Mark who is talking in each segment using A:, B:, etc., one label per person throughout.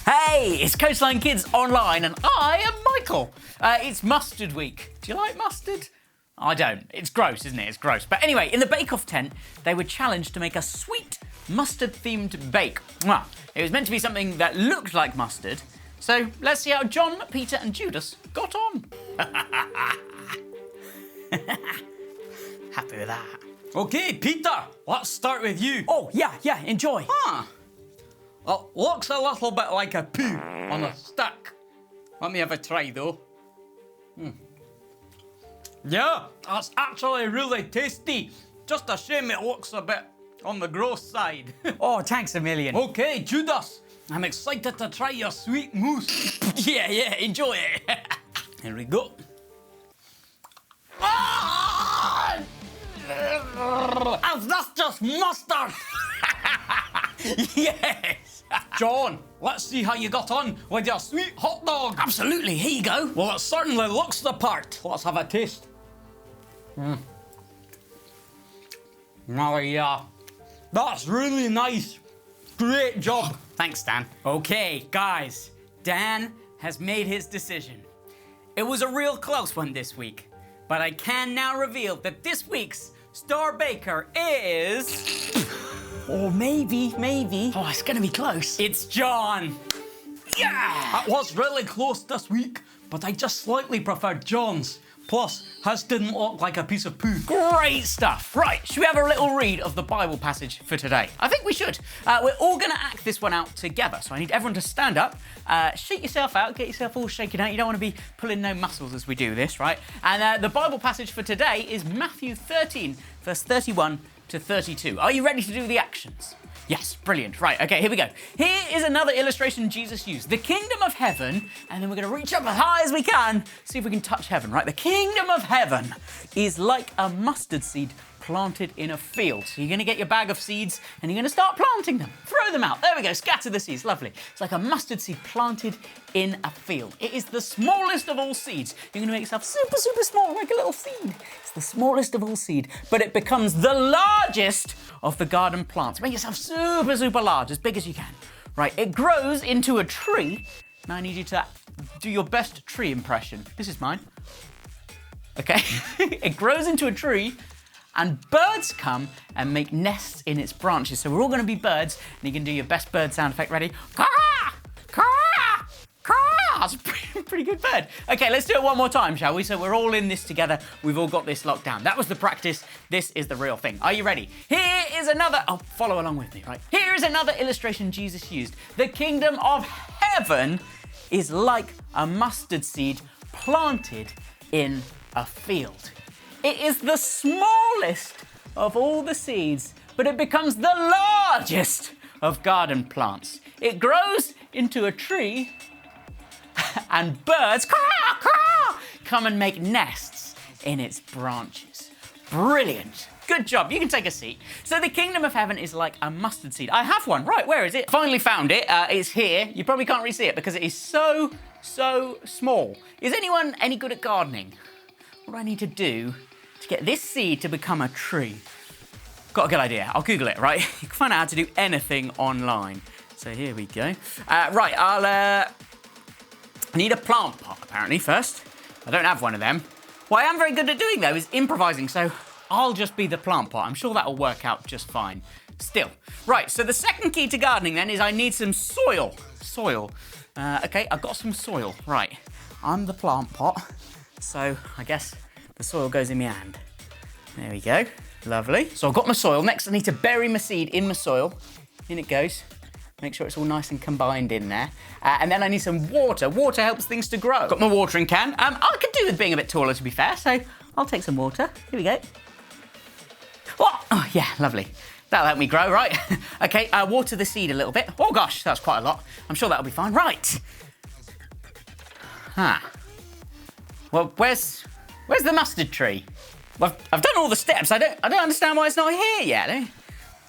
A: Hey, it's Coastline Kids Online and I am Michael. It's mustard week. Do you like mustard? I don't. It's gross, isn't it? It's gross. But anyway, in the bake-off tent, they were challenged to make a sweet mustard-themed bake. Well, it was meant to be something that looked like mustard. So let's see how John, Peter and Judas got on. Happy with that.
B: Okay, Peter, let's start with you.
A: Oh, yeah, enjoy.
B: It looks a little bit like a poo on a stick. Let me have a try, though. Yeah, that's actually really tasty. Just a shame it looks a bit on the gross side.
A: Oh, thanks a million.
B: Okay, Judas, I'm excited to try your sweet mousse.
A: Yeah, enjoy it.
B: Here we go. Is this just mustard?
A: Yes.
B: John, let's see how you got on with your sweet hot dog.
A: Absolutely, here you go.
B: Well, it certainly looks the part. Let's have a taste. Oh, yeah. That's really nice. Great job.
A: Thanks, Dan. Okay, guys, Dan has made his decision. It was a real close one this week, but I can now reveal that this week's star baker is... Or maybe. Oh, it's gonna be close. It's John. Yeah!
B: It was really close this week, but I just slightly preferred John's. Plus, his didn't look like a piece of poo.
A: Great stuff. Right, should we have a little read of the Bible passage for today? I think we should. We're all going to act this one out together, so I need everyone to stand up, shake yourself out, get yourself all shaken out. You don't want to be pulling no muscles as we do this, right? And the Bible passage for today is Matthew 13, verse 31 to 32. Are you ready to do the actions? Yes, brilliant. Right, okay, here we go. Here is another illustration Jesus used. The kingdom of heaven, and then we're going to reach up as high as we can, see if we can touch heaven, right? The kingdom of heaven is like a mustard seed planted in a field. So you're going to get your bag of seeds and you're going to start planting them. Throw them out. There we go. Scatter the seeds. Lovely. It's like a mustard seed planted in a field. It is the smallest of all seeds. You're going to make yourself super, super small, like a little seed. It's the smallest of all seed, but it becomes the largest of the garden plants. Make yourself super, super large, as big as you can. Right. It grows into a tree. Now I need you to do your best tree impression. This is mine. Okay. It grows into a tree. And birds come and make nests in its branches. So we're all going to be birds, and you can do your best bird sound effect. Ready? Caw! Caw! Caw! That's a pretty good bird. Okay, let's do it one more time, shall we? So we're all in this together. We've all got this locked down. That was the practice. This is the real thing. Are you ready? Here is another... Oh, follow along with me, right? Here is another illustration Jesus used. The kingdom of heaven is like a mustard seed planted in a field. It is the smallest of all the seeds, but it becomes the largest of garden plants. It grows into a tree, and birds come and make nests in its branches. Brilliant. Good job. You can take a seat. So the kingdom of heaven is like a mustard seed. I have one. Right, where is it? Finally found it. It's here. You probably can't really see it because it is so small. Is anyone any good at gardening? What do I need to do to get this seed to become a tree? Got a good idea. I'll Google it, right? You can find out how to do anything online. So here we go. Right, I need a plant pot, apparently, first. I don't have one of them. What I am very good at doing, though, is improvising, so I'll just be the plant pot. I'm sure that'll work out just fine. Still. Right, so the second key to gardening, then, is I need some soil. Okay, I've got some soil. Right, I'm the plant pot. So I guess the soil goes in my hand. There we go. Lovely. So I've got my soil. Next, I need to bury my seed in my soil. In it goes. Make sure it's all nice and combined in there. And then I need some water. Water helps things to grow. Got my watering can. I could do with being a bit taller, to be fair, so I'll take some water. Here we go. Oh, yeah, lovely. That'll help me grow, right? Okay, water the seed a little bit. Oh, gosh, that's quite a lot. I'm sure that'll be fine. Right. Well, where's the mustard tree? Well, I've done all the steps. I don't understand why it's not here yet.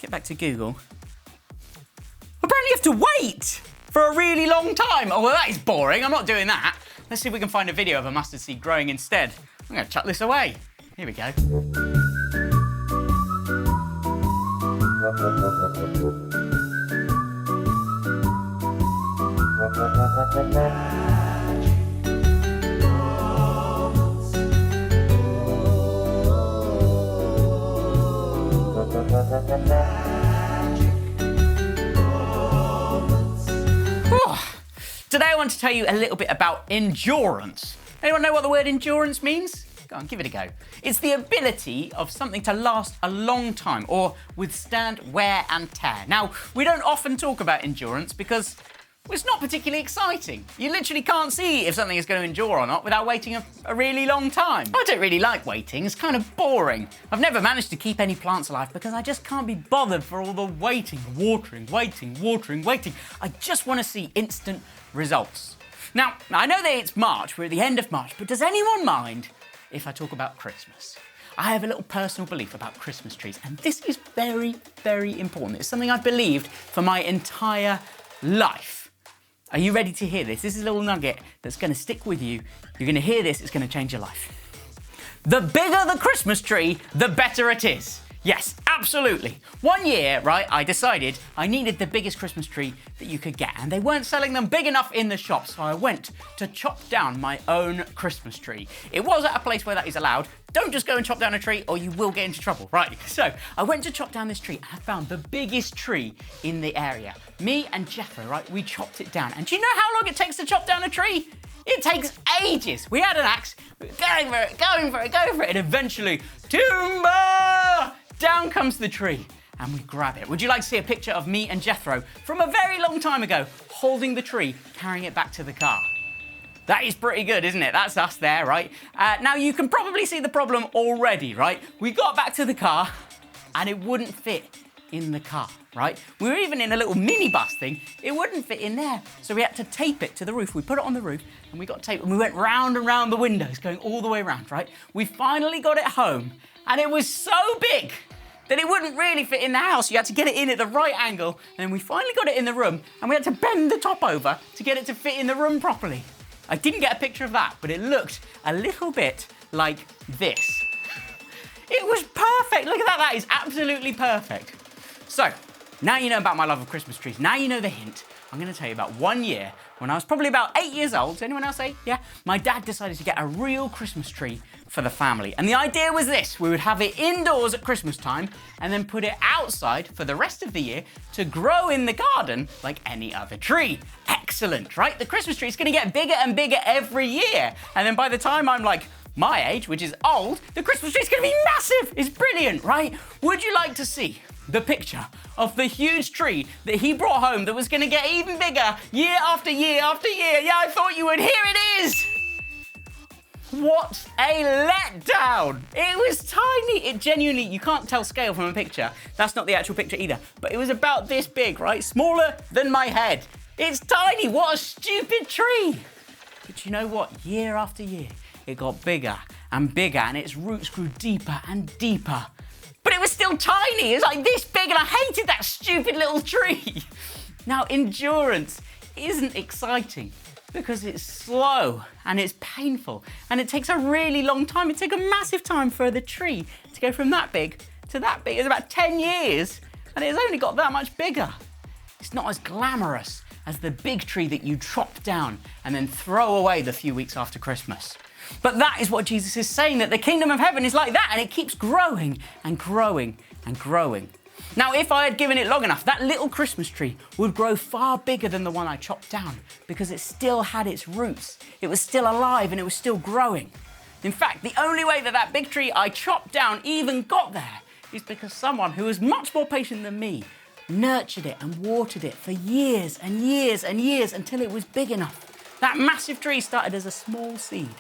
A: Get back to Google. Apparently you have to wait for a really long time. Oh, well, that is boring. I'm not doing that. Let's see if we can find a video of a mustard seed growing instead. I'm going to chuck this away. Here we go. Today I want to tell you a little bit about endurance. Anyone know what the word endurance means? Go on, give it a go. It's the ability of something to last a long time or withstand wear and tear. Now, we don't often talk about endurance because it's not particularly exciting. You literally can't see if something is going to endure or not without waiting a really long time. I don't really like waiting, it's kind of boring. I've never managed to keep any plants alive because I just can't be bothered for all the waiting, watering. I just want to see instant results. Now, I know that it's March, we're at the end of March, but does anyone mind if I talk about Christmas? I have a little personal belief about Christmas trees, and this is very, very important. It's something I've believed for my entire life. Are you ready to hear this? This is a little nugget that's going to stick with you. You're going to hear this, it's going to change your life. The bigger the Christmas tree, the better it is. Yes, absolutely. One year, right, I decided I needed the biggest Christmas tree that you could get, and they weren't selling them big enough in the shop, so I went to chop down my own Christmas tree. It was at a place where that is allowed. Don't just go and chop down a tree or you will get into trouble, right? So I went to chop down this tree and I found the biggest tree in the area. Me and Jethro, right, we chopped it down. And do you know how long it takes to chop down a tree? It takes ages. We had an axe, going for it, and eventually, timber! Down comes the tree, and we grab it. Would you like to see a picture of me and Jethro from a very long time ago, holding the tree, carrying it back to the car? That is pretty good, isn't it? That's us there, right? Now, you can probably see the problem already, right? We got back to the car, and it wouldn't fit in the car, right? We were even in a little minibus thing. It wouldn't fit in there, so we had to tape it to the roof. We put it on the roof, and we got tape, and we went round and round the windows, going all the way around, right? We finally got it home, and it was so big that it wouldn't really fit in the house. You had to get it in at the right angle, and then we finally got it in the room, and we had to bend the top over to get it to fit in the room properly. I didn't get a picture of that, but it looked a little bit like this. It was perfect. Look at that. That is absolutely perfect. So, now you know about my love of Christmas trees. Now you know the hint. I'm going to tell you about one year when I was probably about 8 years old. Does anyone else 8? Yeah? My dad decided to get a real Christmas tree for the family. And the idea was this. We would have it indoors at Christmas time and then put it outside for the rest of the year to grow in the garden like any other tree. Excellent, right? The Christmas tree is going to get bigger and bigger every year. And then by the time I'm like my age, which is old, the Christmas tree is going to be massive. It's brilliant, right? Would you like to see the picture of the huge tree that he brought home that was going to get even bigger year after year after year? Yeah, I thought you would. Here it is. What a letdown! It was tiny. It genuinely, you can't tell scale from a picture. That's not the actual picture either. But it was about this big, right? Smaller than my head. It's tiny. What a stupid tree. But you know what? Year after year, it got bigger and bigger, and its roots grew deeper and deeper. But it was still tiny. It was like this big, and I hated that stupid little tree. Now, endurance isn't exciting because it's slow and it's painful and it takes a really long time. It takes a massive time for the tree to go from that big to that big. It's about 10 years and it's only got that much bigger. It's not as glamorous as the big tree that you chop down and then throw away the few weeks after Christmas. But that is what Jesus is saying, that the kingdom of heaven is like that, and it keeps growing and growing and growing. Now, if I had given it long enough, that little Christmas tree would grow far bigger than the one I chopped down because it still had its roots. It was still alive and it was still growing. In fact, the only way that that big tree I chopped down even got there is because someone who was much more patient than me nurtured it and watered it for years and years and years until it was big enough. That massive tree started as a small seed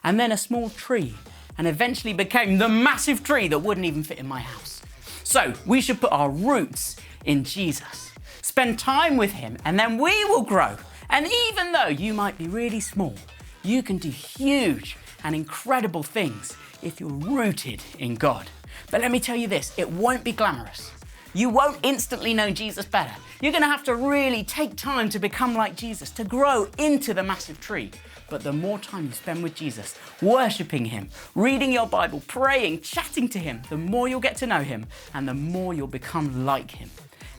A: and then a small tree and eventually became the massive tree that wouldn't even fit in my house. So we should put our roots in Jesus, spend time with him, and then we will grow. And even though you might be really small, you can do huge and incredible things if you're rooted in God. But let me tell you this, it won't be glamorous. You won't instantly know Jesus better. You're going to have to really take time to become like Jesus, to grow into the massive tree. But the more time you spend with Jesus, worshipping him, reading your Bible, praying, chatting to him, the more you'll get to know him and the more you'll become like him.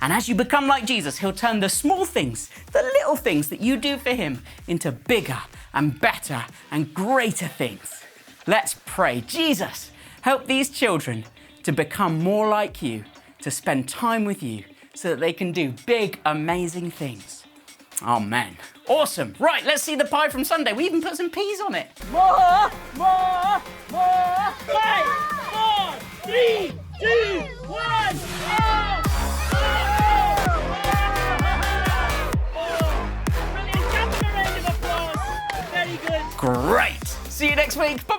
A: And as you become like Jesus, he'll turn the small things, the little things that you do for him, into bigger and better and greater things. Let's pray. Jesus, help these children to become more like you, to spend time with you, so that they can do big, amazing things. Amen. Awesome. Right, let's see the pie from Sunday. We even put some peas on it.
C: More! 5, 4, 3, 2, 1. Brilliant. Give them a round of applause. Very good.
A: Great. See you next week. Bye.